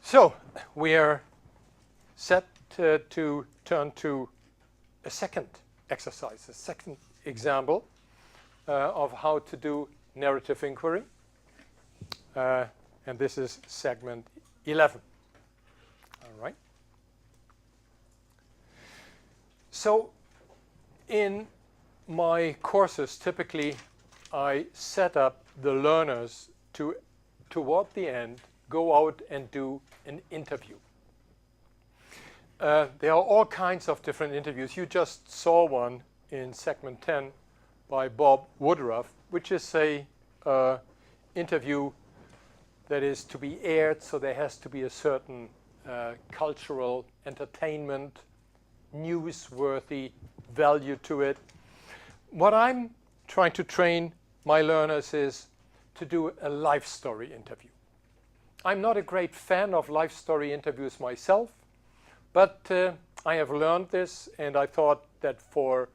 So we are set to turn to a second exercise, a second example of how to do narrative inquiry. And this is segment 11. All right. So in my courses, typically I set up the learners to, toward the end, go out and do an interview. There are all kinds of different interviews. You just saw one in segment 10 by Bob Woodruff, which is a interview that is to be aired, so there has to be a certain cultural, entertainment, newsworthy value to it. What I'm trying to train my learners is to do a life story interview. I'm not a great fan of life story interviews myself, but I have learned this, and I thought that for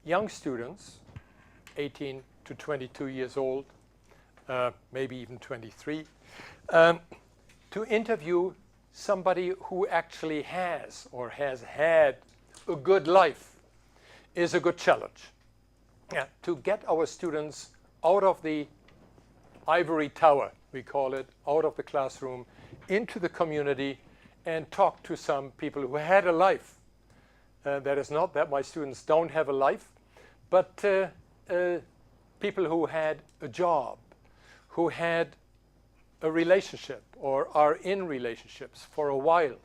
young students, 18 to 22 years old, maybe even 23, to interview somebody who actually has or has had a good life is a good challenge. Yeah, to get our students out of the ivory tower, we call it, out of the classroom, into the community, and talk to some people who had a life. That is not that my students don't have a life, but people who had a job, who had a relationship or are in relationships for a while,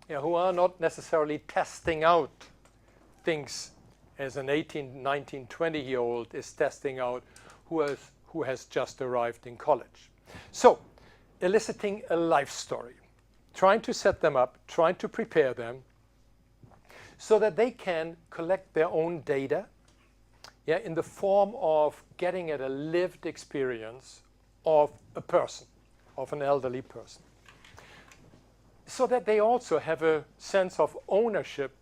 who are not necessarily testing out things as an 18, 19, 20-year-old is testing out who has just arrived in college. So, eliciting a life story, trying to set them up, trying to prepare them so that they can collect their own data in the form of getting at a lived experience of a person, of an elderly person. So that they also have a sense of ownership,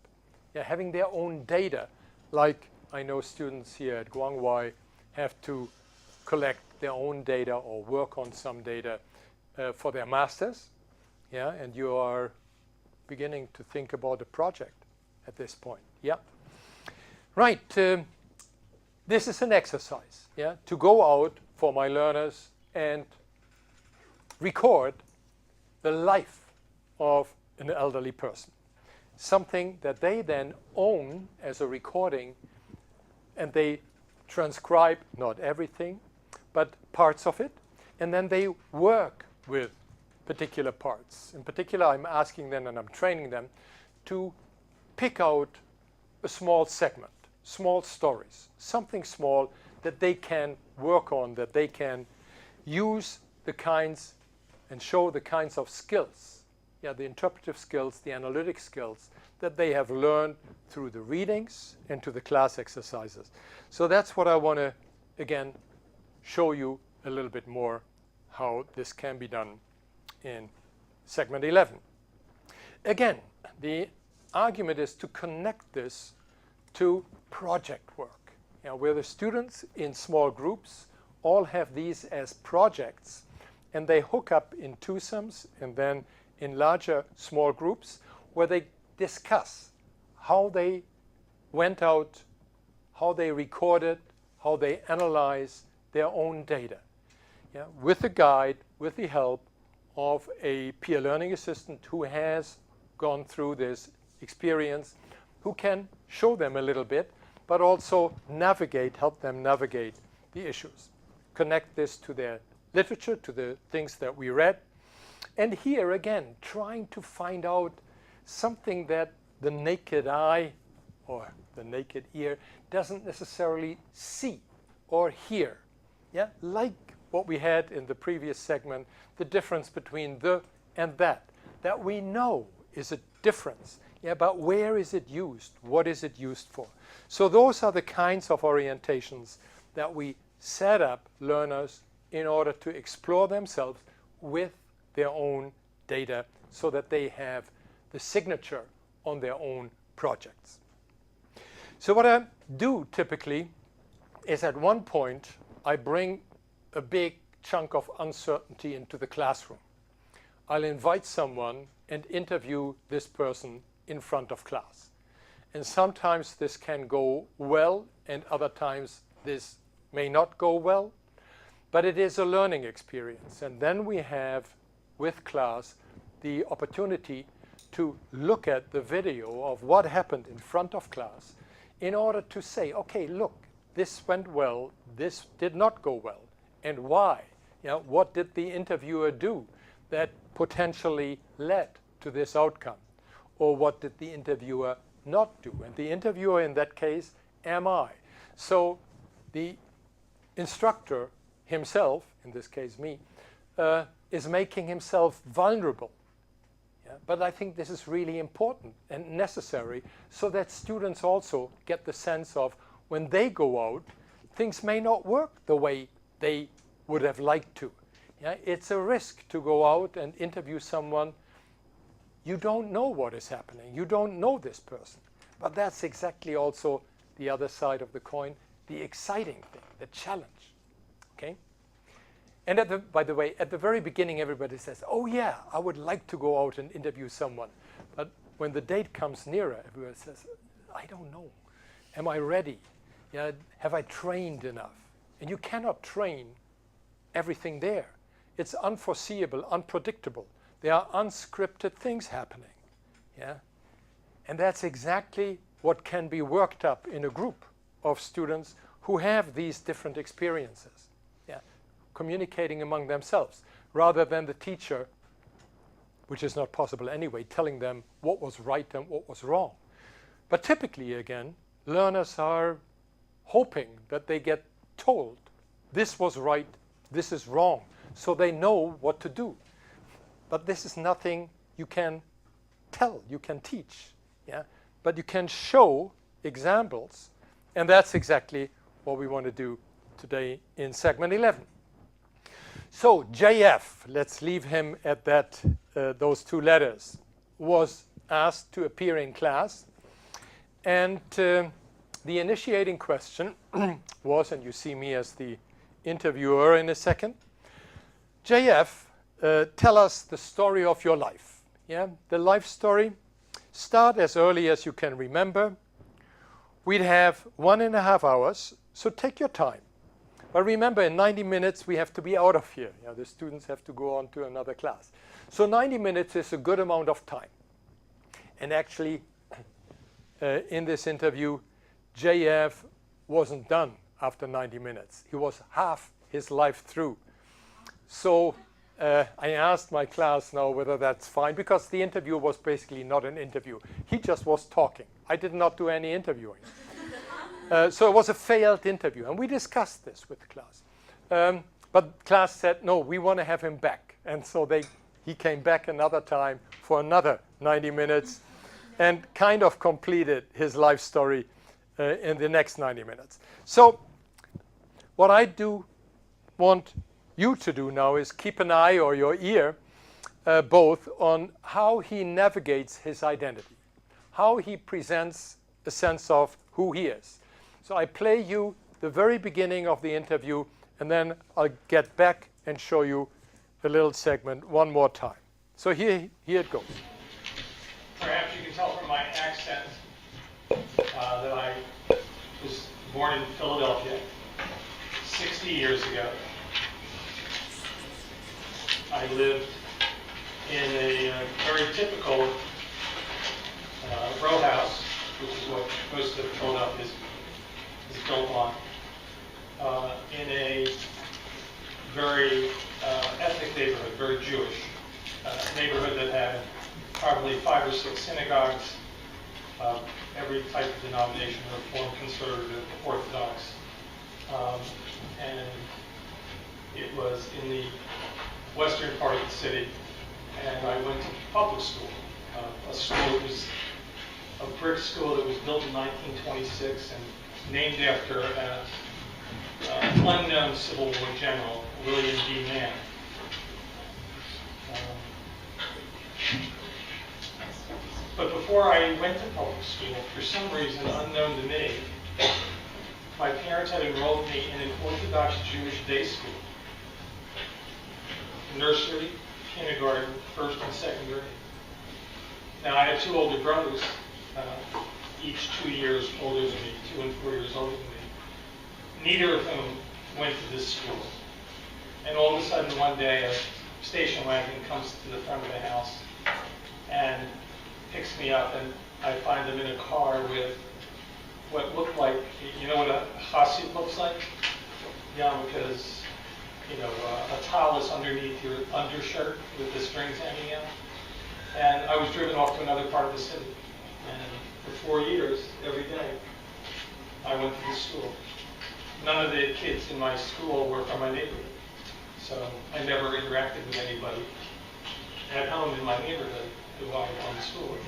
having their own data, like I know students here at Guangzhou have to collect their own data or work on some data for their masters. Yeah, and you are beginning to think about a project at this point. Yeah, right. This is an exercise, to go out for my learners and record the life of an elderly person. Something that they then own as a recording, and they transcribe not everything, but parts of it, and then they work with particular parts. In particular, I'm asking them and I'm training them to pick out a small segment, small stories, something small that they can work on, that they can use the kinds and show the kinds of skills, the interpretive skills, the analytic skills that they have learned through the readings and to the class exercises. So that's what I want to, again, show you a little bit more how this can be done in segment 11. Again, the argument is to connect this to project work, where the students in small groups all have these as projects, and they hook up in twosomes and then in larger small groups where they discuss how they went out, how they recorded, how they analyze their own data, with a guide, with the help of a peer learning assistant who has gone through this experience, who can show them a little bit, but also help them navigate the issues. Connect this to their literature, to the things that we read. And here again, trying to find out something that the naked eye or the naked ear doesn't necessarily see or hear. Like what we had in the previous segment, the difference between the and that we know is a difference. But where is it used? What is it used for? So those are the kinds of orientations that we set up learners in order to explore themselves with their own data so that they have the signature on their own projects. So what I do typically is at one point I bring a big chunk of uncertainty into the classroom. I'll invite someone and interview this person in front of class. And sometimes this can go well, and other times this may not go well. But it is a learning experience. And then we have, with class, the opportunity to look at the video of what happened in front of class in order to say, okay, look, this went well, this did not go well, and why? You know, what did the interviewer do that potentially led to this outcome? Or what did the interviewer not do? And the interviewer in that case am I. So the instructor himself, in this case me, is making himself vulnerable. Yeah? But I think this is really important and necessary so that students also get the sense of when they go out, things may not work the way they would have liked to. Yeah? It's a risk to go out and interview someone. You don't know what is happening. You don't know this person. But that's exactly also the other side of the coin, the exciting thing, the challenge. Okay? And by the way, at the very beginning, everybody says, oh yeah, I would like to go out and interview someone. But when the date comes nearer, everyone says, I don't know. Am I ready? Yeah, have I trained enough? And you cannot train everything there. It's unforeseeable, unpredictable. There are unscripted things happening. Yeah? And that's exactly what can be worked up in a group of students who have these different experiences, yeah? Communicating among themselves, rather than the teacher, which is not possible anyway, telling them what was right and what was wrong. But typically, again, learners are hoping that they get told, this was right, this is wrong, so they know what to do. But this is nothing you can tell, you can teach. Yeah? But you can show examples, and that's exactly what we want to do today in segment 11. So JF, let's leave him at that, those two letters, was asked to appear in class. And the initiating question was, and you see me as the interviewer in a second, JF, tell us the story of your life. Yeah? The life story. Start as early as you can remember. We'd have 1.5 hours, so take your time. But remember, in 90 minutes, we have to be out of here. Yeah, the students have to go on to another class. So 90 minutes is a good amount of time. And actually, in this interview, JF wasn't done after 90 minutes. He was half his life through. So I asked my class now whether that's fine, because the interview was basically not an interview. He just was talking. I did not do any interviewing. So it was a failed interview, and we discussed this with the class. But class said, no, we want to have him back. And so he came back another time for another 90 minutes and kind of completed his life story in the next 90 minutes. So what I do want you to do now is keep an eye, or your ear, both on how he navigates his identity, how he presents a sense of who he is. So I play you the very beginning of the interview, and then I'll get back and show you the little segment one more time. So here it goes. Perhaps you can tell from my accent that I was born in Philadelphia 60 years ago. I lived in a very typical row house, which is what most of Philadelphia is built on, in a very ethnic neighborhood, very Jewish neighborhood that had probably 5 or 6 synagogues, every type of denomination, Reform, Conservative, Orthodox, and it was in the western part of the city, and I went to public school, a school that was a brick school that was built in 1926 and named after an unknown Civil War general, William D. Mann. But before I went to public school, for some reason unknown to me, my parents had enrolled me in an Orthodox Jewish day school. Nursery kindergarten, first and second grade. Now, I have two older brothers, each 2 years older than me, 2 and 4 years older than me. Neither of whom went to this school. And all of a sudden, one day, a station wagon comes to the front of the house and picks me up, and I find them in a car with what looked like, you know what a chassid looks like? Yeah, because, you know, a towel is underneath your undershirt with the strings hanging out. And I was driven off to another part of the city. And for 4 years, every day, I went to this school. None of the kids in my school were from my neighborhood. So I never interacted with anybody at home in my neighborhood who I went to school with.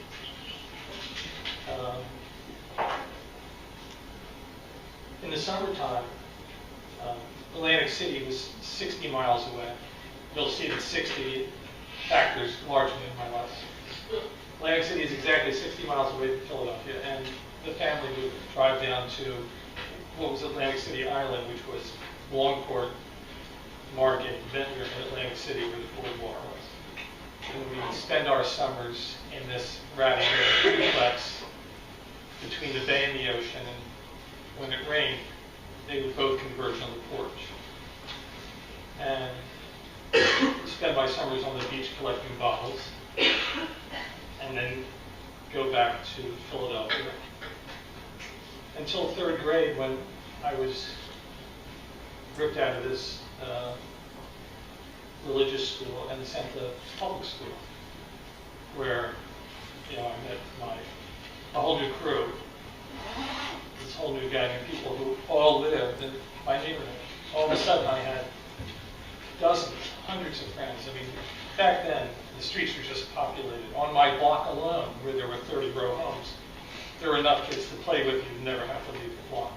In the summertime, Atlantic City was 60 miles away. You'll see that 60 factors largely in my life. Atlantic City is exactly 60 miles away from Philadelphia, and the family would drive down to what was Atlantic City Island, which was Longport, Margate, Ventnor, and Atlantic City, where the boardwalk was. And we would spend our summers in this ratty duplex between the bay and the ocean, and when it rained, they would both converge on the porch. And spend my summers on the beach collecting bottles, and then go back to Philadelphia. Until 3rd grade, when I was ripped out of this religious school and sent to public school, where, you know, I met a whole new crew, this whole new gang of people who all lived in my neighborhood. All of a sudden, I had dozens, hundreds of friends. I mean, back then, the streets were just populated. On my block alone, where there were 30 row homes, there were enough kids to play with. You'd never have to leave the block.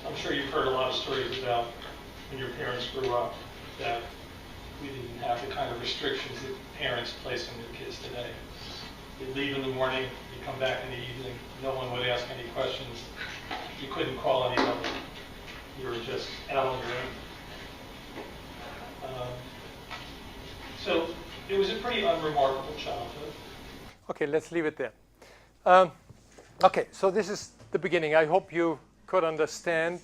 I'm sure you've heard a lot of stories about when your parents grew up, that we didn't have the kind of restrictions that parents place on their kids today. You'd leave in the morning, you'd come back in the evening, no one would ask any questions. You couldn't call anyone. You were just out on your own. So it was a pretty unremarkable childhood. Okay, let's leave it there. Okay, so this is the beginning. I hope you could understand.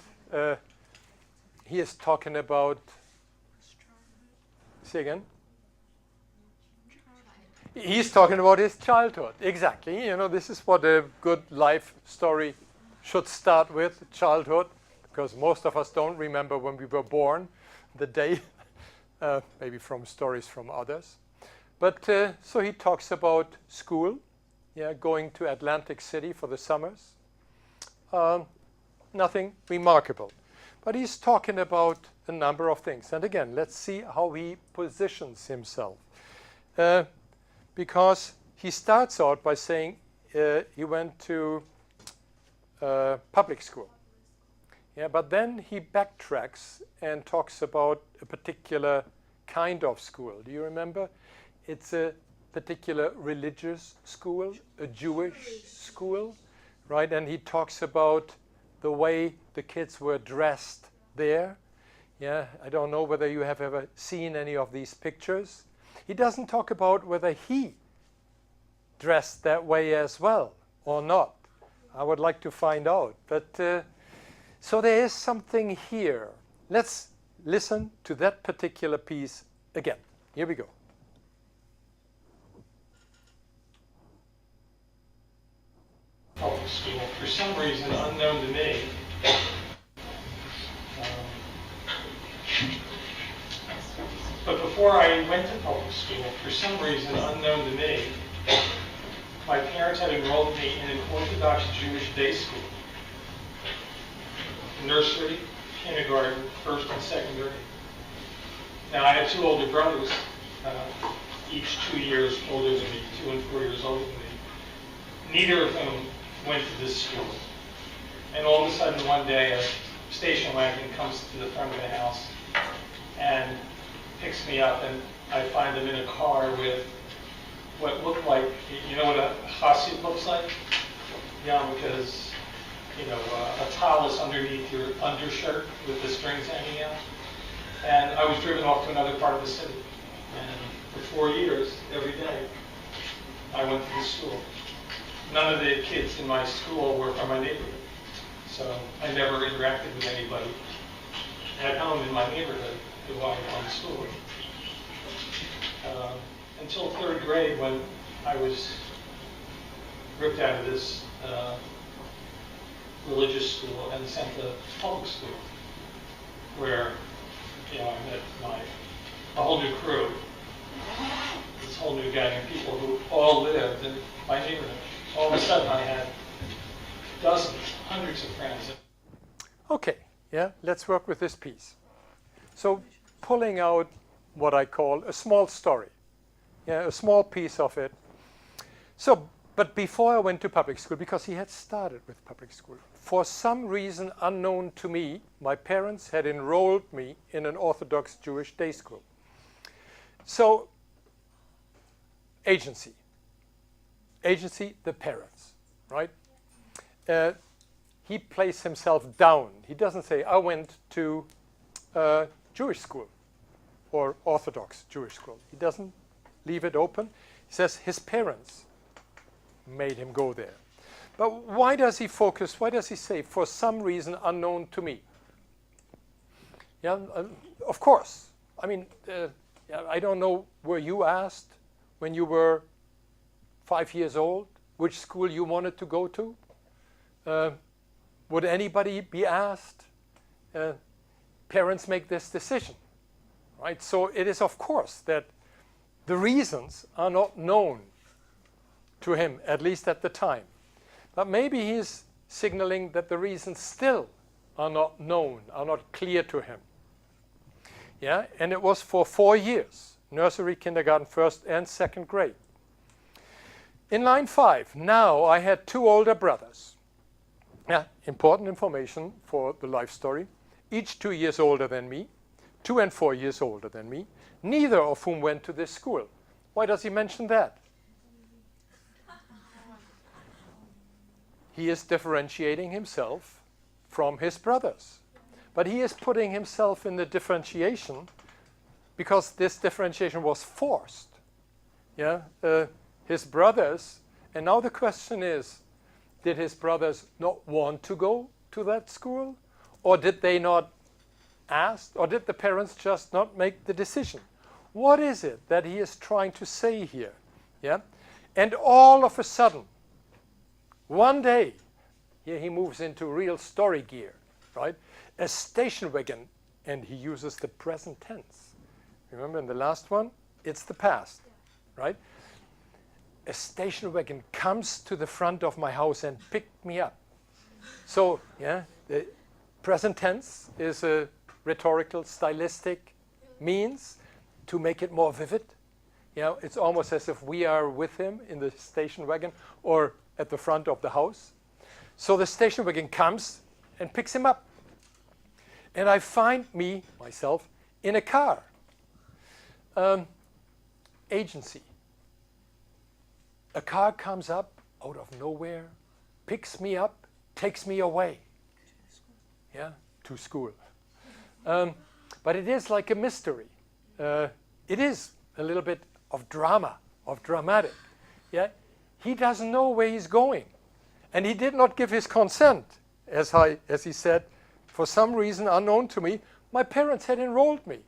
He is talking about, say again? He's talking about his childhood, exactly. You know, this is what a good life story should start with, childhood, because most of us don't remember when we were born, the day, maybe from stories from others. But so he talks about school, yeah, going to Atlantic City for the summers. Nothing remarkable. But he's talking about a number of things. And again, let's see how he positions himself. Because he starts out by saying he went to public school. Yeah, but then he backtracks and talks about a particular kind of school. Do you remember? It's a particular religious school, a Jewish school, right? And he talks about the way the kids were dressed there. Yeah, I don't know whether you have ever seen any of these pictures. He doesn't talk about whether he dressed that way as well or not. I would like to find out. But so there is something here. Let's listen to that particular piece again. Here we go. Public school, for some reason unknown to me, but before I went to public school, for some reason unknown to me, my parents had enrolled me in an Orthodox Jewish day school. Nursery, kindergarten, first and second grade. Now, I have two older brothers, each 2 years older than me, 2 and 4 years older than me. Neither of whom went to this school. And all of a sudden, one day, a station wagon comes to the front of the house and picks me up, and I find them in a car with what looked like, you know what a chassid looks like? Yeah, because, you know, a towel is underneath your undershirt with the strings hanging out. And I was driven off to another part of the city. And for 4 years, every day, I went to the school. None of the kids in my school were from my neighborhood, so I never interacted with anybody at home in my neighborhood who I went to school with. Until 3rd grade, when I was ripped out of this religious school and sent to public school, where I met a whole new crew, this whole new gang of people who all lived in my neighborhood. All of a sudden, I had dozens, hundreds of friends. Okay, yeah, let's work with this piece. So pulling out what I call a small story, yeah, a small piece of it. So, but before I went to public school, because he had started with public school, for some reason unknown to me, my parents had enrolled me in an Orthodox Jewish day school. So, agency, the parents, right? He plays himself down. He doesn't say, I went to Jewish school or Orthodox Jewish school. He doesn't leave it open. He says his parents made him go there. But why does he focus? Why does he say, for some reason unknown to me? Yeah, of course. I mean, I don't know, were you asked when you were 5 years old which school you wanted to go to? Would anybody be asked? Parents make this decision, right? So it is, of course, that the reasons are not known to him, at least at the time. But maybe he's signaling that the reasons still are not known, are not clear to him. Yeah, and it was for 4 years, nursery, kindergarten, 1st and 2nd grade. In line 5, now I had 2 older brothers. Yeah, important information for the life story. Each 2 years older than me, 2 and 4 years older than me, neither of whom went to this school. Why does he mention that? He is differentiating himself from his brothers. But he is putting himself in the differentiation because this differentiation was forced. Yeah, his brothers, and now the question is, did his brothers not want to go to that school? Or did they not ask? Or did the parents just not make the decision? What is it that he is trying to say here? Yeah, and all of a sudden, one day, here he moves into real story gear, right? A station wagon, and he uses the present tense. Remember in the last one, it's the past, right? A station wagon comes to the front of my house and picked me up. So, yeah, the present tense is a rhetorical, stylistic means to make it more vivid. You know, it's almost as if we are with him in the station wagon or at the front of the house. So the station wagon comes and picks him up. And I find myself, in a car. Agency. A car comes up out of nowhere, picks me up, takes me away. Yeah, to school. But it is like a mystery. It is a little bit of drama, of dramatic. Yeah, he doesn't know where he's going. And he did not give his consent, as he said, for some reason unknown to me. My parents had enrolled me.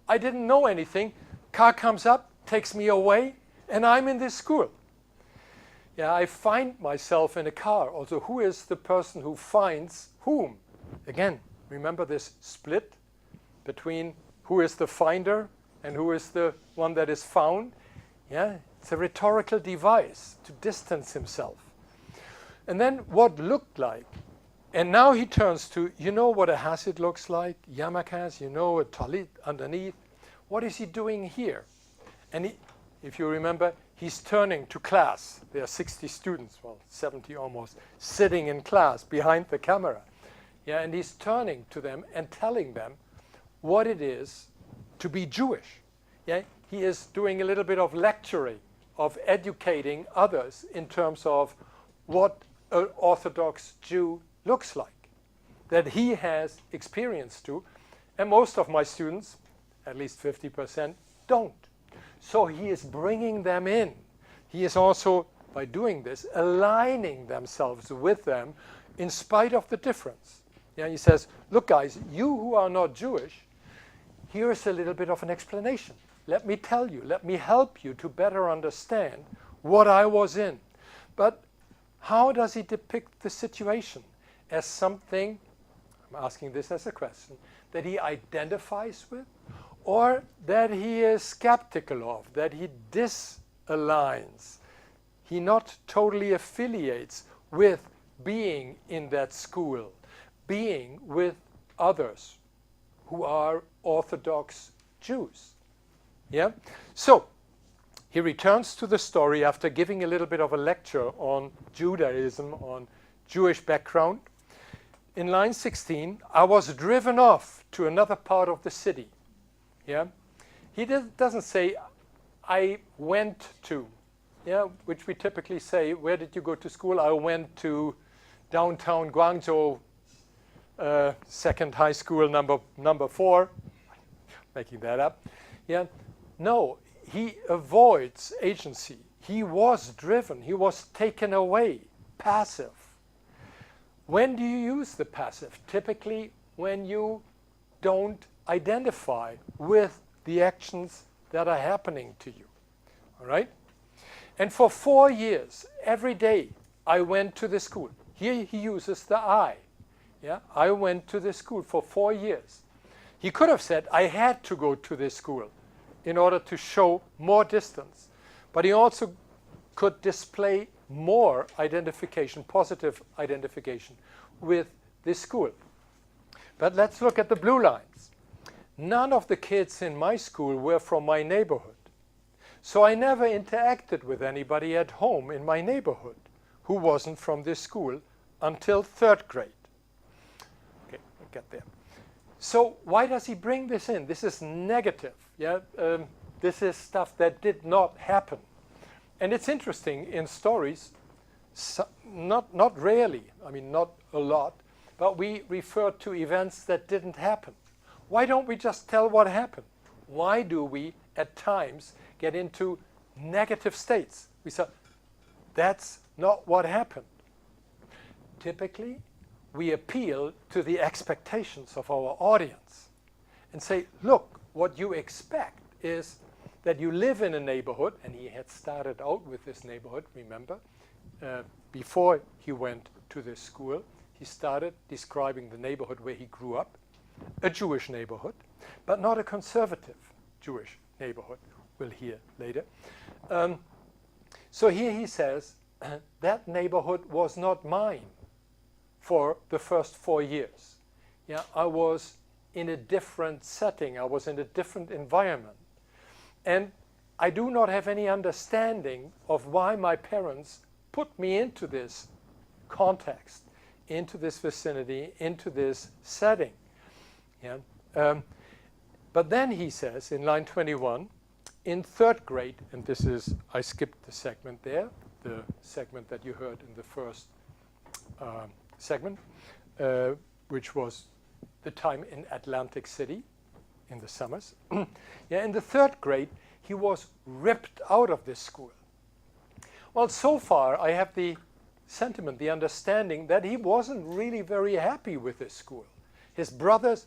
I didn't know anything. Car comes up, takes me away, and I'm in this school. Yeah, I find myself in a car. Also, who is the person who finds whom? Again, remember this split between who is the finder and who is the one that is found? Yeah, it's a rhetorical device to distance himself. And then what looked like, and now he turns to, you know what a hasid looks like, yarmulkes, you know, a talit underneath. What is he doing here? And if you remember, he's turning to class. There are 60 students, well, 70 almost, sitting in class behind the camera. Yeah, and he's turning to them and telling them what it is to be Jewish. Yeah, he is doing a little bit of lecturing, of educating others in terms of what an Orthodox Jew looks like, that he has experience to, and most of my students, at least 50%, don't. So he is bringing them in. He is also, by doing this, aligning themselves with them in spite of the difference. Yeah, he says, look guys, you who are not Jewish, here's a little bit of an explanation. Let me tell you, let me help you to better understand what I was in. But how does he depict the situation? As something, I'm asking this as a question, that he identifies with, or that he is skeptical of, that he disaligns, he not totally affiliates with being in that school, being with others who are Orthodox Jews. Yeah? So, he returns to the story after giving a little bit of a lecture on Judaism, on Jewish background. In line 16, I was driven off to another part of the city. Yeah? He doesn't say, I went to, yeah, which we typically say, where did you go to school? I went to downtown Guangzhou, second high school, number 4, making that up. Yeah? No, he avoids agency. He was driven, he was taken away, passive. When do you use the passive? Typically when you don't identify with the actions that are happening to you. All right? And for 4 years, every day, I went to the school. Here he uses the I. Yeah? I went to the school for 4 years. He could have said, I had to go to this school in order to show more distance. But he also could display more identification, positive identification with this school. But let's look at the blue lines. None of the kids in my school were from my neighborhood. So I never interacted with anybody at home in my neighborhood who wasn't from this school until 3rd grade. Okay, we'll get there. So why does he bring this in? This is negative. Yeah? This is stuff that did not happen. And it's interesting in stories, not rarely, I mean not a lot, but we refer to events that didn't happen. Why don't we just tell what happened? Why do we at times get into negative states? We say, that's not what happened. Typically, we appeal to the expectations of our audience and say, look, what you expect is that you live in a neighborhood, and he had started out with this neighborhood, remember, before he went to this school, he started describing the neighborhood where he grew up, a Jewish neighborhood, but not a conservative Jewish neighborhood. We'll hear later. So here he says, that neighborhood was not mine for the first 4 years. Yeah, I was in a different setting. I was in a different environment. And I do not have any understanding of why my parents put me into this context, into this vicinity, into this setting. Yeah? But then he says in line 21, in 3rd grade, and this is, I skipped the segment there, the segment that you heard in the first segment, which was the time in Atlantic City in the summers. Yeah, in the 3rd grade, he was ripped out of this school. Well, so far, I have the sentiment, the understanding that he wasn't really very happy with this school. His brothers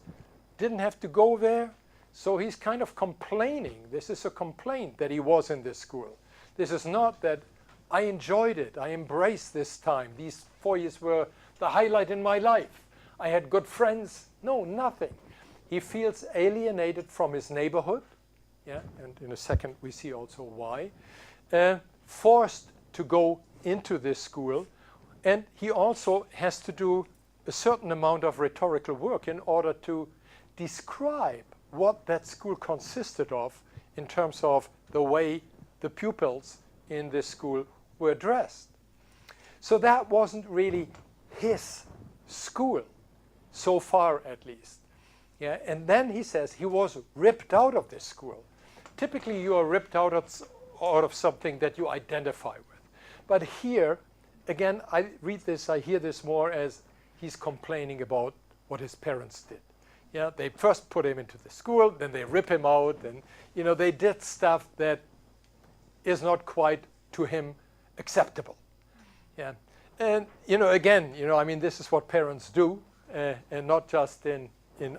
didn't have to go there, so he's kind of complaining. This is a complaint that he was in this school. This is not that I enjoyed it, I embraced this time. These 4 years were the highlight in my life. I had good friends. No, nothing. He feels alienated from his neighborhood. Yeah, and in a second we see also why. Forced to go into this school, and he also has to do a certain amount of rhetorical work in order to describe what that school consisted of in terms of the way the pupils in this school were dressed. So that wasn't really his school, so far at least. Yeah, and then he says he was ripped out of this school. Typically you are ripped out of something that you identify with. But here, again, I read this, I hear this more as he's complaining about what his parents did. Yeah, they first put him into the school, then they rip him out, and they did stuff that is not quite to him acceptable. Yeah, and again, I mean, this is what parents do, and not just in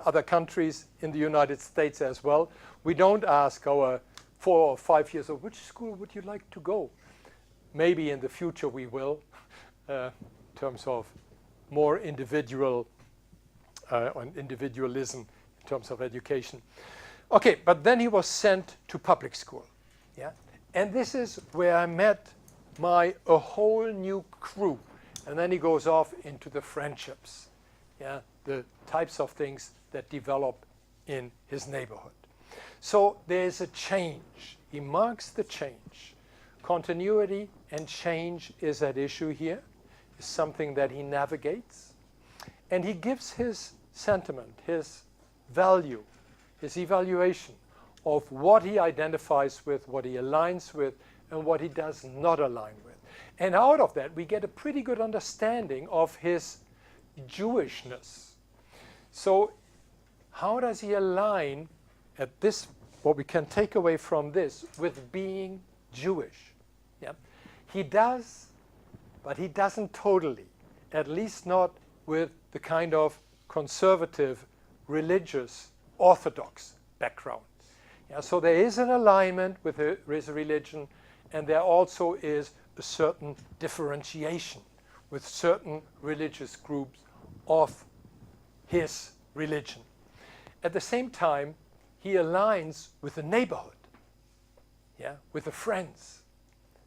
other countries, in the United States as well. We don't ask our 4 or 5 years old, which school would you like to go? Maybe in the future we will, in terms of more individualism in terms of education. Okay, but then he was sent to public school. Yeah, and this is where I met a whole new crew. And then he goes off into the friendships, yeah, the types of things that develop in his neighborhood. So there's a change. He marks the change. Continuity and change is at issue here. It's something that he navigates. And he gives his sentiment, his value, his evaluation of what he identifies with, what he aligns with, and what he does not align with. And out of that, we get a pretty good understanding of his Jewishness. So how does he align at this, what we can take away from this, with being Jewish? Yeah? He does, but he doesn't totally, at least not with the kind of conservative, religious, orthodox background. Yeah? So there is an alignment with his religion, and there also is a certain differentiation with certain religious groups of his religion. At the same time, he aligns with the neighborhood, yeah, with the friends.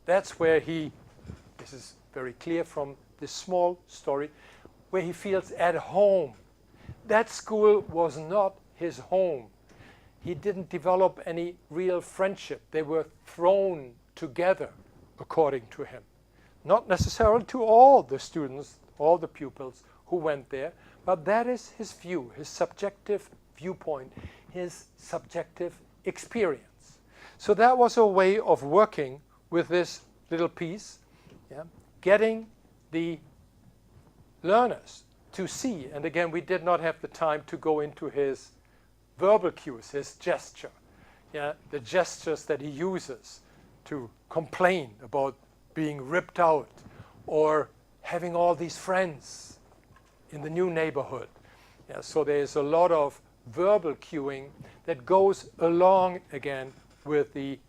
That's where this is very clear from this small story, where he feels at home. That school was not his home. He didn't develop any real friendship. They were thrown together, according to him. Not necessarily to all the students, all the pupils who went there, but that is his view, his subjective viewpoint, his subjective experience. So that was a way of working with this little piece, yeah, getting the learners to see, and again, we did not have the time to go into his verbal cues, his gesture, yeah, the gestures that he uses to complain about being ripped out or having all these friends in the new neighborhood. Yeah, so there's a lot of verbal cueing that goes along again with the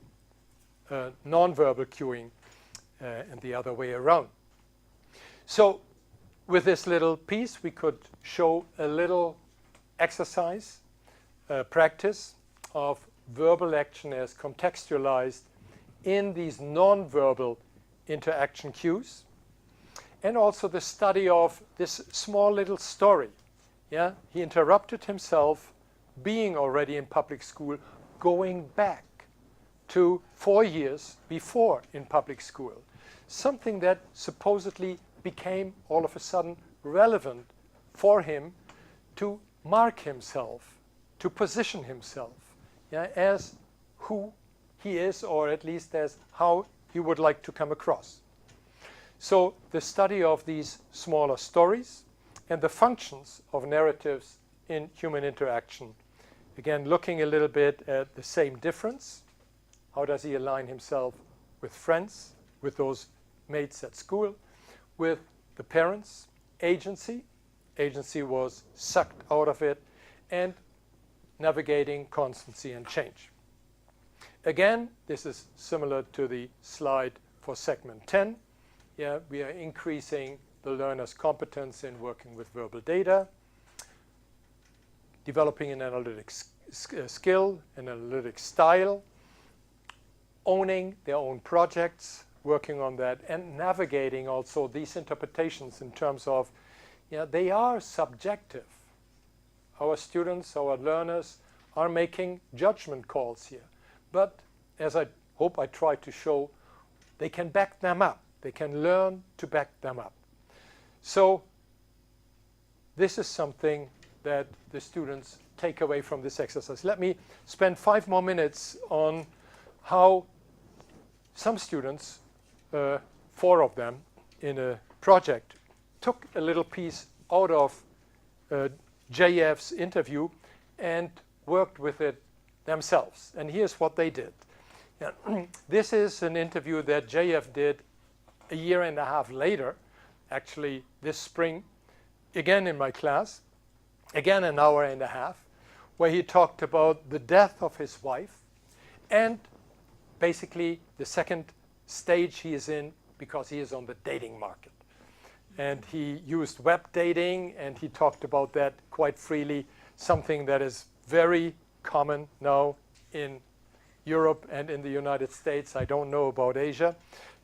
nonverbal cueing and the other way around. So with this little piece, we could show a little exercise, practice of verbal action as contextualized in these nonverbal interaction cues, and also the study of this small little story. Yeah, he interrupted himself, being already in public school, going back to 4 years before in public school, something that supposedly became all of a sudden relevant for him to mark himself, to position himself, yeah, as who he is, or at least as how he would like to come across. So the study of these smaller stories and the functions of narratives in human interaction. Again, looking a little bit at the same difference. How does he align himself with friends, with those mates at school, with the parents? Agency. Agency was sucked out of it, and navigating constancy and change. Again, this is similar to the slide for segment 10. Yeah, we are increasing the learner's competence in working with verbal data, developing an analytic skill, an analytic style, owning their own projects, working on that, and navigating also these interpretations in terms of, they are subjective. Our students, our learners are making judgment calls here. But as I hope I try to show, they can back them up. They can learn to back them up. So this is something that the students take away from this exercise. Let me spend 5 more minutes on how some students, 4 of them in a project, took a little piece out of JF's interview and worked with it themselves. And here's what they did. Yeah. This is an interview that JF did a year and a half later, actually this spring, again in my class, again an hour and a half, where he talked about the death of his wife and basically the second stage he is in because he is on the dating market. And he used web dating, and he talked about that quite freely, something that is very common now in Europe and in the United States. I don't know about Asia.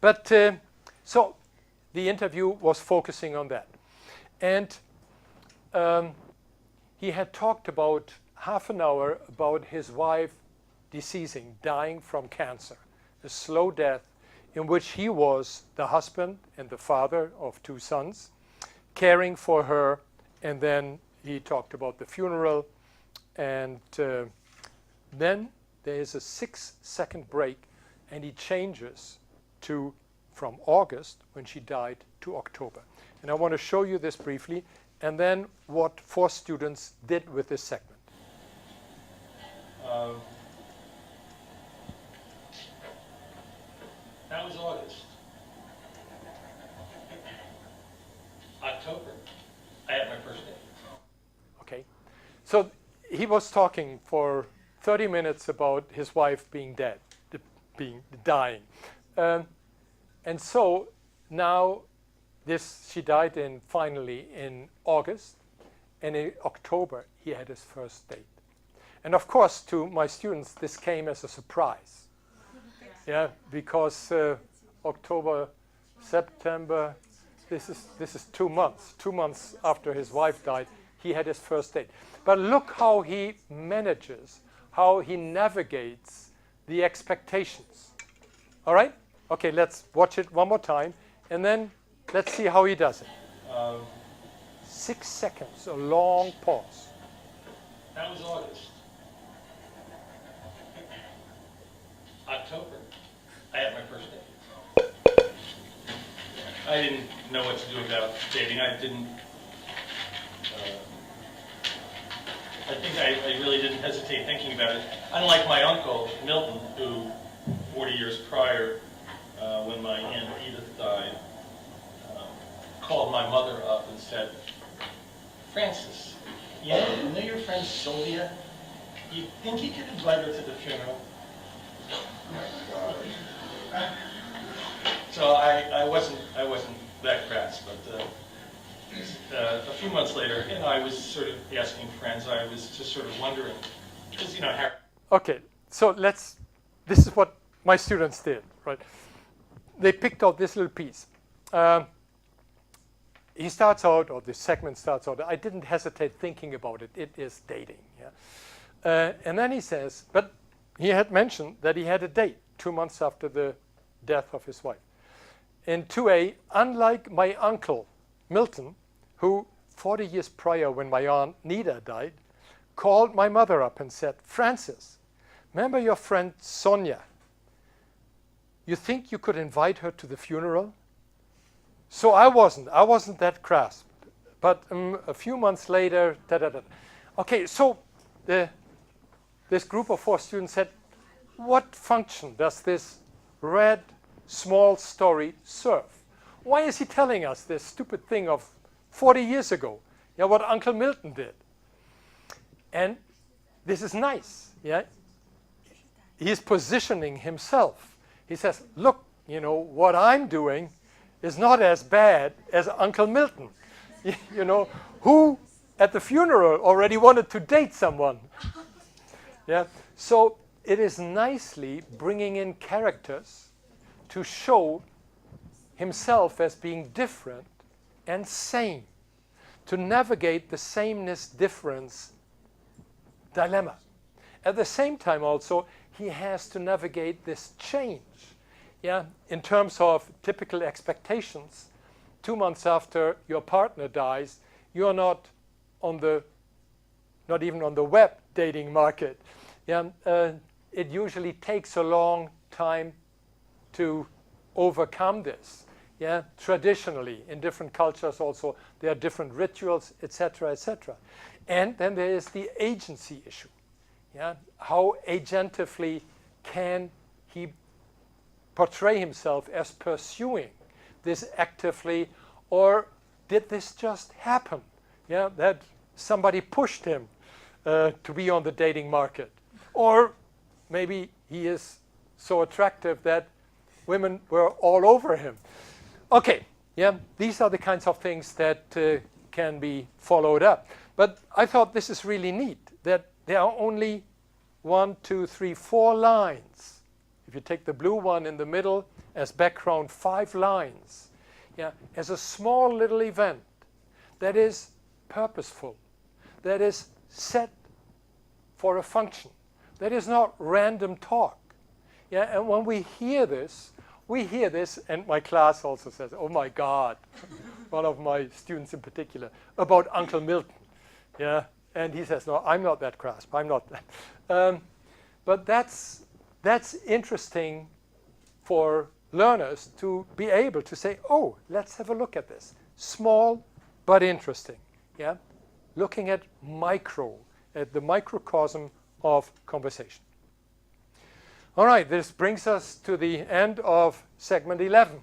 But so the interview was focusing on that. And he had talked about half an hour about his wife deceasing, dying from cancer, a slow death in which he was the husband and the father of 2 sons, caring for her. And then he talked about the funeral. And then there is a 6-second break, and he changes to from August, when she died, to October. And I want to show you this briefly, and then what 4 students did with this segment. That was August. October, I had my first day. Okay, so he was talking for 30 minutes about his wife being dead, dying. And so now she died finally in August, and in October he had his first date. And of course, to my students, this came as a surprise. Yeah, because October, September, this is 2 months. 2 months after his wife died, he had his first date. But look how he manages, how he navigates the expectations. All right? Okay, let's watch it one more time, and then let's see how he does it. 6 seconds, a long pause. That was August. October, I had my first date. I didn't know what to do about dating. I think I really didn't hesitate thinking about it. Unlike my uncle, Milton, who 40 years prior, when my Aunt Edith died, called my mother up and said, "Francis, you know your friend Sylvia? You think you could invite her to the funeral?" So I wasn't that crass, but a few months later, I was sort of asking friends. I was just sort of wondering, because Harry. Okay, so this is what my students did, right? They picked out this little piece. He starts out, or the segment starts out, I didn't hesitate thinking about it. It is dating. Yeah? And then he says, but he had mentioned that he had a date 2 months after the death of his wife. In 2A, unlike my uncle, Milton, who 40 years prior, when my aunt Nida died, called my mother up and said, "Francis, remember your friend Sonia? You think you could invite her to the funeral?" So I wasn't that crass. But a few months later, Okay, so this group of 4 students said, what function does this red small story serve? Why is he telling us this stupid thing of 40 years ago? Yeah, what Uncle Milton did. And this is nice. Yeah, he's positioning himself. He says, look, what I'm doing is not as bad as Uncle Milton, who at the funeral already wanted to date someone. Yeah, so it is nicely bringing in characters to show himself as being different and same, to navigate the sameness-difference dilemma. At the same time also, he has to navigate this change. Yeah, in terms of typical expectations, 2 months after your partner dies, you're not even on the web dating market. Yeah, it usually takes a long time to overcome this. Yeah, traditionally in different cultures also there are different rituals, etc., etc. And then there is the agency issue. Yeah? How agentively can he portray himself as pursuing this actively, or did this just happen? Yeah, that somebody pushed him to be on the dating market. Or maybe he is so attractive that women were all over him. Okay, yeah, these are the kinds of things that can be followed up. But I thought this is really neat, that there are only 1, 2, 3, 4 lines. If you take the blue one in the middle as background, 5 lines. Yeah, as a small little event that is purposeful, that is set for a function, that is not random talk. Yeah, and when we hear this, and my class also says, oh my God, one of my students in particular, about Uncle Milton. Yeah, and he says, no, I'm not that grasp, I'm not that. But that's interesting for learners to be able to say, oh, let's have a look at this. Small but interesting. Yeah, looking at the microcosm of conversation. All right, this brings us to the end of segment 11.